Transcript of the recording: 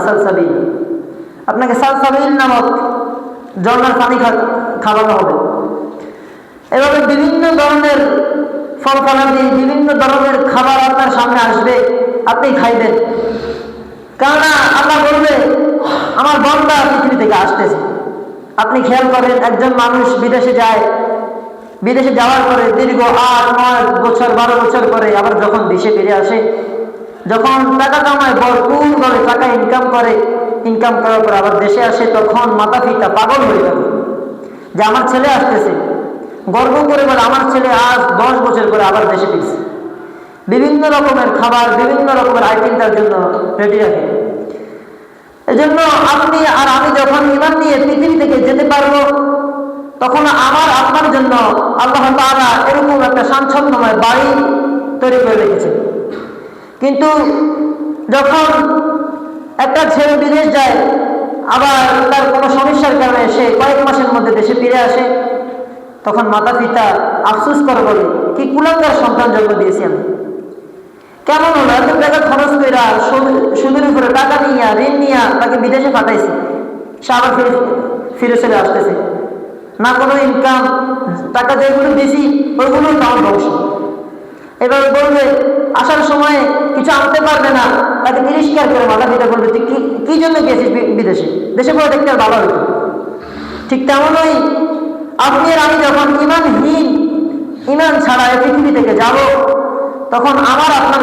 সালসাবিল, আপনাকে সালসাবিল নামক ঝর্ণার পানি খাওয়ানো হবে। এভাবে বিভিন্ন ধরনের ফল ফলাদি, বিভিন্ন ধরনের খাবার আপনার সামনে আসবে, আপনি খাইবেন। কেননা আল্লাহ বলবে আমার বান্দা পৃথিবী থেকে আসতেছে। আপনি খেয়াল করেন, একজন মানুষ বিদেশে যায়, বিদেশে যাওয়ার পরে দীর্ঘ 8-9 বছর 12 বছর পরে আবার যখন দেশে ফিরে আসে, যখন টাকা কামায়, ভরপুরভাবে টাকা ইনকাম করে, ইনকাম করার পর আবার দেশে আসে, তখন মাতা পিতা পাগল হয়ে গেল যে আমার ছেলে আসতেছে। গর্ব করে বলে আমার ছেলে আজ 10 বছর পরে আবার দেশে ফিরছে। বিভিন্ন রকমের খাবার, বিভিন্ন রকমের আইটেম তার জন্য রেডি রাখে। এজন্য আপনি আর আমি যখন ঈমান নিয়ে পৃথিবী থেকে যেতে পারবো, তখন আমার আপনার জন্য আল্লাহ তাআলা এরকম একটা স্বাচ্ছন্দ্যময় বাড়ি তৈরি করে রেখেছে। কিন্তু যখন একটা ছেলে বিদেশ যায়, আবার তার কোনো সমস্যার কারণে সে কয়েক মাসের মধ্যে দেশে ফিরে আসে, তখন মাতা পিতা আফসোস করে বলে কি কুলাঙ্গার সন্তান জন্ম দিয়েছি আমি, কেমন হলো, এত টাকা খরচ করে সুদের উপরে টাকা নিয়ে, ঋণ নিয়ে তাকে বিদেশে পাঠাইছি, সে আবার ফিরে চলে আসতেছে, না কোনো ইনকাম, টাকা যেগুলো দিয়েছি ওইগুলো তাও ধ্বংস। এবার বলবে আসার সময় কিছু আনতে পারবে না, তাকে তিরস্কার করে মাতা পিতা বলবে তুই কি জন্য গিয়েছিস বিদেশে, দেশে পরে দেখতে আর ভালো হতো। ঠিক তেমনই আপনি আর আমি যখন ঈমানহীন, ঈমান ছাড়া এই পৃথিবী থেকে যাব, তখন আমার আপনার